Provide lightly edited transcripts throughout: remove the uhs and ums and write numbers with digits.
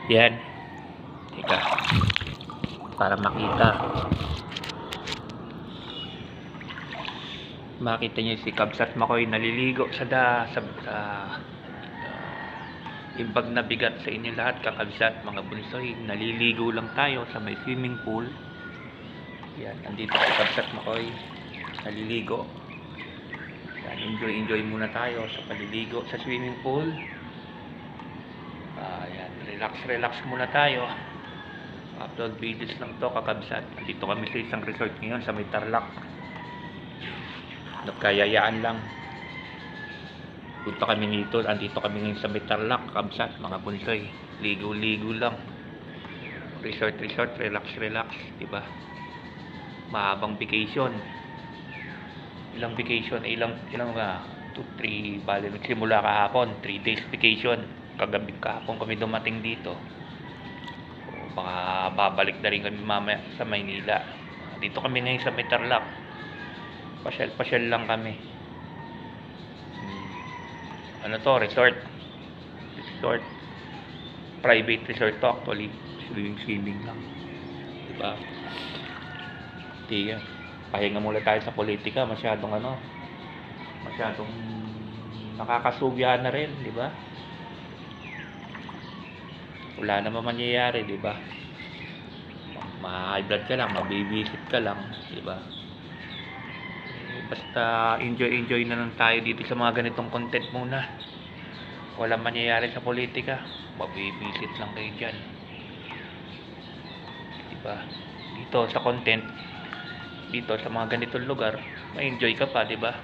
Yan. Ika. Para makita. Makita niyo si Kabsat Makoy naliligo sa yung bag na bigat sa inyo lahat, kakabsat, mga bunsoy. Naliligo lang tayo sa may swimming pool. Yan, andito si Kabsat Makoy. Naliligo. Yan, enjoy muna tayo sa paliligo sa swimming pool. Yan, relax muna tayo. Upload videos lang to, kakabsat. Andito kami sa isang resort ngayon sa may Tarlac. Nagkayayaan lang. Punta kami nito, andito kami ngayon sa may Tarlac, kakabsat, mga bunsoy. Ligo lang. Resort, relax, diba? Mahabang vacation. Ilang vacation, ilang 2, 3, bali nagsimula kahapon, 3 days vacation. Kagabi kahapon kami dumating dito. Baka babalik na rin kami mamaya sa Maynila. Dito kami ngayon sa may Tarlac. Pasyal lang kami. Ano to? Resort. Private resort to actually. Swimming lang. Diba? Tiga. Pahinga muna tayo sa politika. Masyadong nakakasugya na rin, di ba? Wala naman mangyayari, di ba? Ma-high blood ka lang, mabibisit ka lang, di ba? Basta enjoy na lang tayo dito sa mga ganitong content muna. Walang mangyayari sa politika, mabibisit lang kayo dyan, di ba? Dito sa content, dito sa mga ganitong lugar, ma-enjoy ka pa, di ba?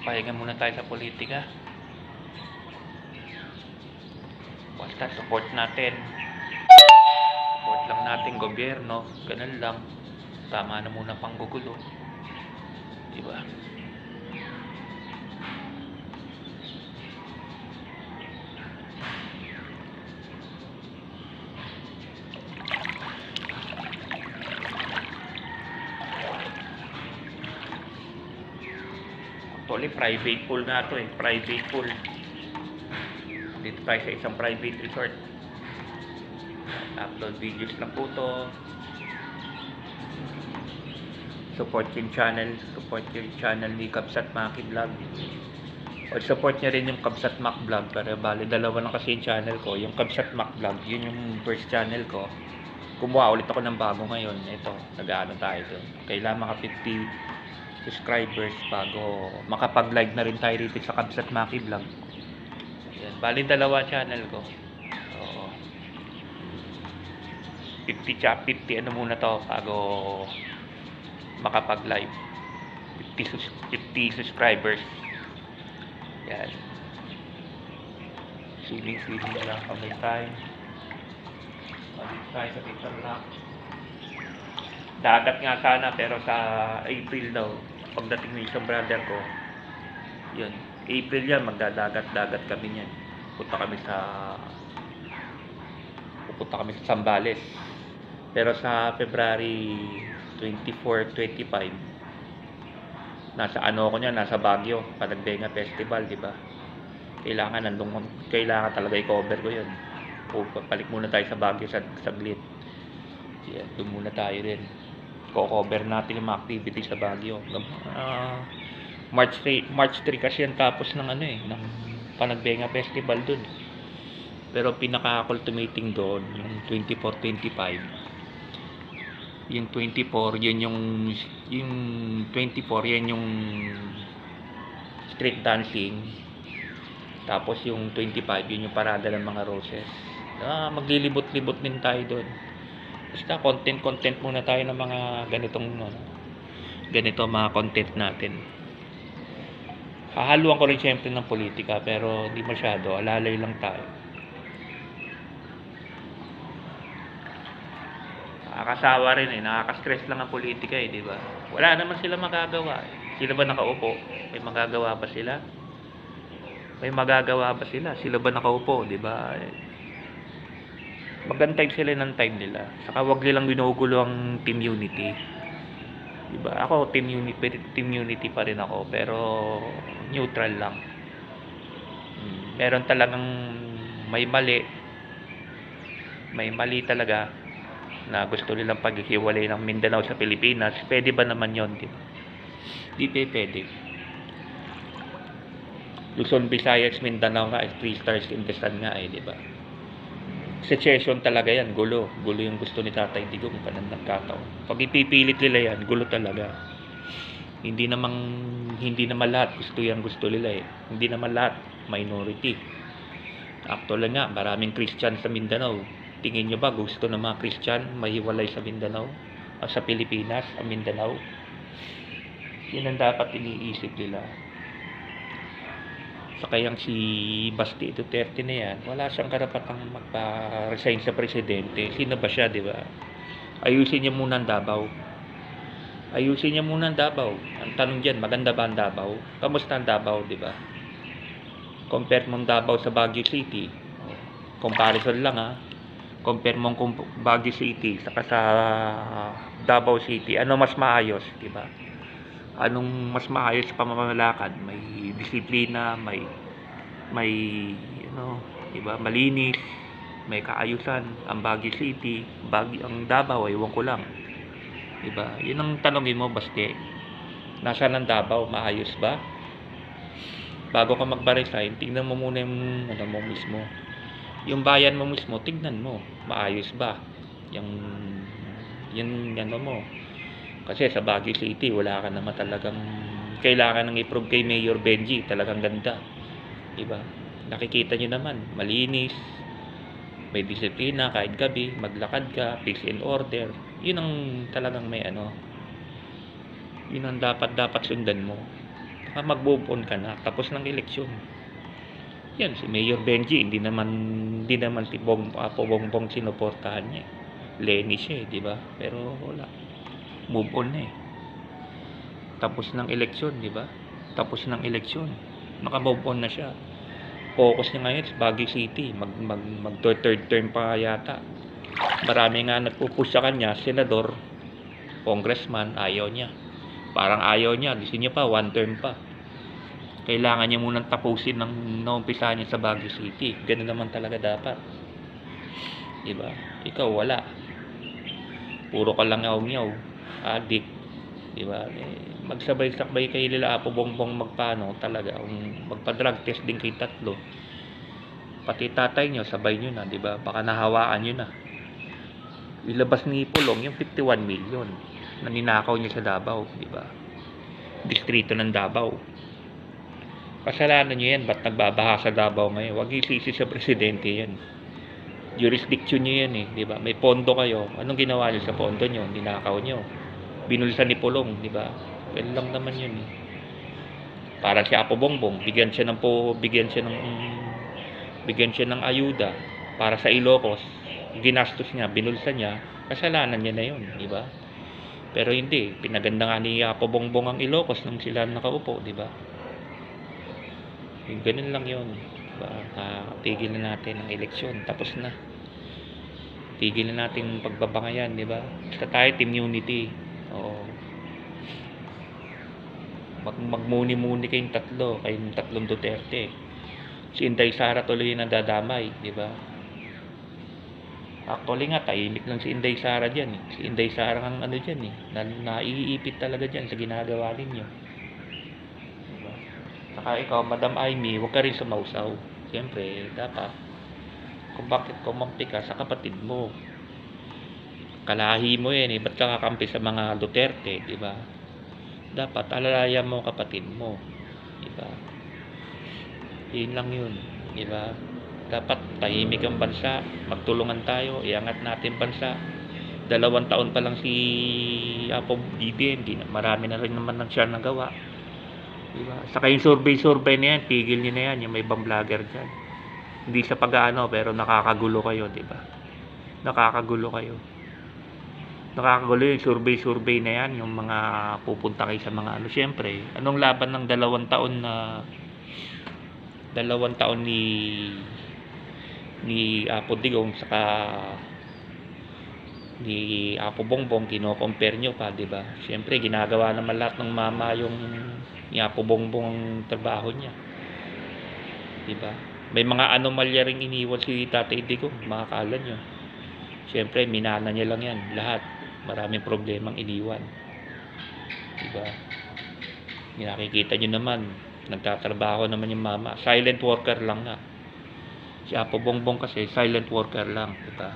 Pahinga muna tayo sa politika. Basta support lang natin gobyerno, ganun lang. Tama na muna panggugulo, di ba? Actually, private pool na to eh. Private pool. Dito tayo sa isang private resort. Upload videos lang po to. Support yung channel ni Kabsat Maki Vlog. O support nyo rin yung Kabsat Mac Vlog. Pero bali, dalawa lang kasi yung channel ko. Yung Kabsat Mac Vlog, yun yung first channel ko. Kumuha ulit ako ng bago ngayon. Ito, nag-ano tayo doon. Kailangan maka 50 subscribers bago makapag-live na rin tayo rito sa Kabsat Maki Vlog. Yan, bali dalawa channel ko. Oo. 50 ano muna to bago makapag-live. 50 subscribers. Yan. Swimming lang kami tayo. Balik tayo sa Tarlac. Dagat nga sana pero sa April daw. Pagdating ng isang brother ko, yun, April yan, magdadagat kami niyan. Pupunta kami sa Zambales. Pero sa February 24, 25, nasa nasa Baguio, Panagbenga Festival, di ba? Kailangan talaga i-cover ko yun. Balik muna tayo sa Baguio saglit. Yan, doon muna tayo rin. Co-cover natin yung mga activities sa Baguio. March 3 kasi yan tapos ng ng Panagbenga Festival doon. Pero pinaka-culminating doon yung 24, 25. Yung 24, yung 24 yan yung street dancing. Tapos yung 25 yun yung parada ng mga roses. Maglilibot-libot din tayo doon. Basta content muna tayo ng mga ganito mga content natin. Hahaluan ko rin siyempre ng politika pero hindi masyado, alalay lang tayo. Nakakasawa rin nakaka-stress lang ang politika di ba? Wala naman sila magagawa Sila ba nakaupo? May magagawa ba sila? Sila ba nakaupo, di ba? Magantay sila ng time nila. Saka wag nilang ginugulo ang team unity. Diba? Ako team unity pa rin ako pero neutral lang. Meron talagang may mali. may mali talaga na gusto nilang paghihiwalay ng Mindanao sa Pilipinas. Pwede ba naman yon, di ba? Di pwede. Luzon, Visayas, Mindanao nga, 3 stars in the sun nga di ba? Secession talaga yan, gulo yung gusto ni Tatay Digong kanang nagkataon. Pag ipipilit nila yan, gulo talaga. Hindi naman lahat gusto nila Hindi naman lahat minority. Actually nga, maraming Christian sa Mindanao. Tingin nyo ba gusto ng mga Christian mahiwalay sa Mindanao? O sa Pilipinas, ang Mindanao? Yun ang dapat iniisip nila. Sa kayang si Basti Duterte na yan, wala siyang karapatang magpa-resign sa presidente. Sino ba siya, di ba? Ayusin niya muna ang Davao. Ang tanong dyan, maganda ba ang Davao? Kamusta ang Davao, di ba? Compare mong Davao sa Baguio City. Comparison lang Compare mong Baguio City saka sa Davao City. Ano mas maayos, di ba? Anong mas maayos sa pamamalakad? May disiplina, may di ba? Malinis, may kaayusan ang Baguio City, ang Davao ewan ko lang. Di ba? Yun ang tanongin mo, Baste. Nasaan ang Davao? Maayos ba? Bago ka mag-resign, tingnan mo muna yung mo mismo. Yung bayan mo mismo, tingnan mo, maayos ba? Yung mo. Kasi sa Baguio City, wala ka naman talagang kailangan ng i-prove kay Mayor Benji, talagang ganda. Diba? Nakikita nyo naman, malinis, may disiplina kahit gabi, maglakad ka, peace and order. Yun ang talagang may yun ang dapat sundan mo. Mag-move on ka na, tapos ng eleksyon. Yan, si Mayor Benji, hindi naman si Bongbong sinuportahan niya. Lenny siya di ba? Pero wala. Move on na tapos ng eleksyon, di ba? Tapos ng eleksyon, naka-move on na siya. Focus niya ngayon sa Baguio City, mag third term pa yata. Marami nga nagpupush sa kanya, senador, congressman, ayaw niya. Parang ayaw niya, gusto niya pa 1 term pa. Kailangan niya munang tapusin ng naumpisa niya sa Baguio City. Ganun naman talaga dapat. Di ba? Ikaw wala. Puro ka lang yaw-yaw. Adik, di ba? Magsabay-sakbay kay nila Apo Bongbong magpaano talaga, magpa-drug test din kay tatlo. Pati tatay nyo, sabay nyo na, di ba? Baka nahawaan nyo na. Ilabas ni Pulong yung 51 million na ninakaw niya sa Davao, di ba? Distrito ng Davao. Kasalanan nyo yan, ba't nagbabaha sa Davao ngayon? Huwag isisi sa presidente yan. Jurisdiction nyo yan di ba? May pondo kayo. Anong ginawa nyo sa pondo nyo? Ninakaw nyo. Binulsan ni Pulong, di ba? Well lang naman yun Para si Apo Bongbong, bigyan siya ng ayuda para sa Ilocos. Ginastos niya, binulsan niya, kasalanan niya na yun, di ba? Pero hindi, pinaganda nga ni Apo Bongbong ang Ilocos nung sila nakaupo, di ba? Ganun lang yun, diba? Tigil na natin ang eleksyon, tapos na. Tigil na natin pagbabangayan, di ba? Basta tayo team unity. Oo. Magmuni-muni kayong tatlong Duterte. Si Inday Sara tuloy na dadamay, di ba? Actually nga, tahimik lang si Inday Sara dyan Si Inday Sara ang dyan naiipit talaga dyan sa ginagawa ninyo. Diba? Saka ikaw, Madam Amy, huwag ka rin sumausaw. Siyempre, dapat kung bakit kumampi ka sa kapatid mo. Kalahi mo ba't ka kakampi sa mga Duterte, di ba? Dapat alalayan mo kapatid mo, di ba? Yun lang yun, di ba? Dapat tahimik ang bansa, magtulungan tayo, iangat natin bansa. 2 taon pa lang si Apo BBM, marami na rin naman siya nagawa. Diba? Saka yung survey na yan, tigil nyo na yan, yung may ibang vlogger dyan. Hindi sa pag-aano, pero nakakagulo kayo, diba? Nakakagulo yung survey na yan, yung mga pupunta kayo sa mga syempre, anong laban ng 2 taon ni Apo Digong saka ni Apo Bongbong, kino-compare nyo pa, diba? Syempre, ginagawa naman lahat ng mama yung ni Apo Bongbong ang trabaho niya, diba? May mga anomalya ring iniwan si Tatay Digong, makakala nyo. Siyempre, minana niya lang yan, lahat. Maraming problemang iniwan. Diba? Nakikita nyo naman, nagtatrabaho naman yung mama. Silent worker lang nga. Si Apo Bongbong kasi, silent worker lang. Diba?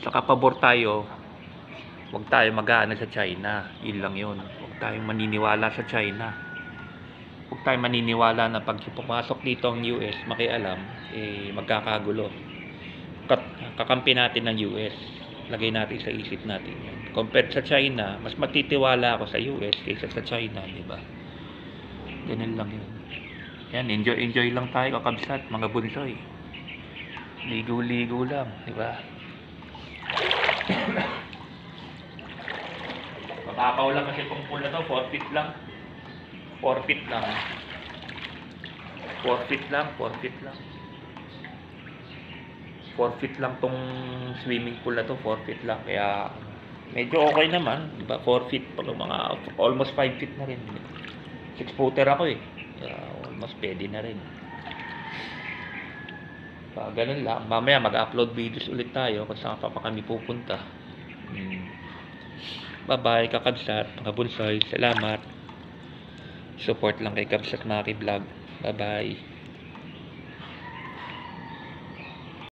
Sa kapabor tayo, huwag tayo mag-aano sa China. Yun lang yun. Huwag tayong maniniwala sa China. Huwag tayong maniniwala na pag pumasok dito ang US, makialam, magkakagulo. Kakampi natin ng US. Lagay natin sa isip natin yun. Compared sa China, mas matitiwala ako sa US kaysa sa China, di ba? Ganun lang yun. Yan, enjoy lang tayo kakabsat, mga bunsoy. Ligo-ligo lang, di ba? Mababaw lang kasi itong pool na to, 4 feet lang. 4 feet lang. 4 feet lang, 4 feet lang. 4 feet lang tong swimming pool na to, 4 feet lang. Kaya medyo okay naman, diba? 4 feet pa mga almost 5 feet na rin. 6 footer ako eh. Kaya almost pwede na rin. Ganun lang. Mamaya mag-upload videos ulit tayo kung saan pa kami pupunta. Bye-bye, kakabsat, mga bunsoy. Salamat. Support lang kay Kabsat Maki Vlog. Bye-bye.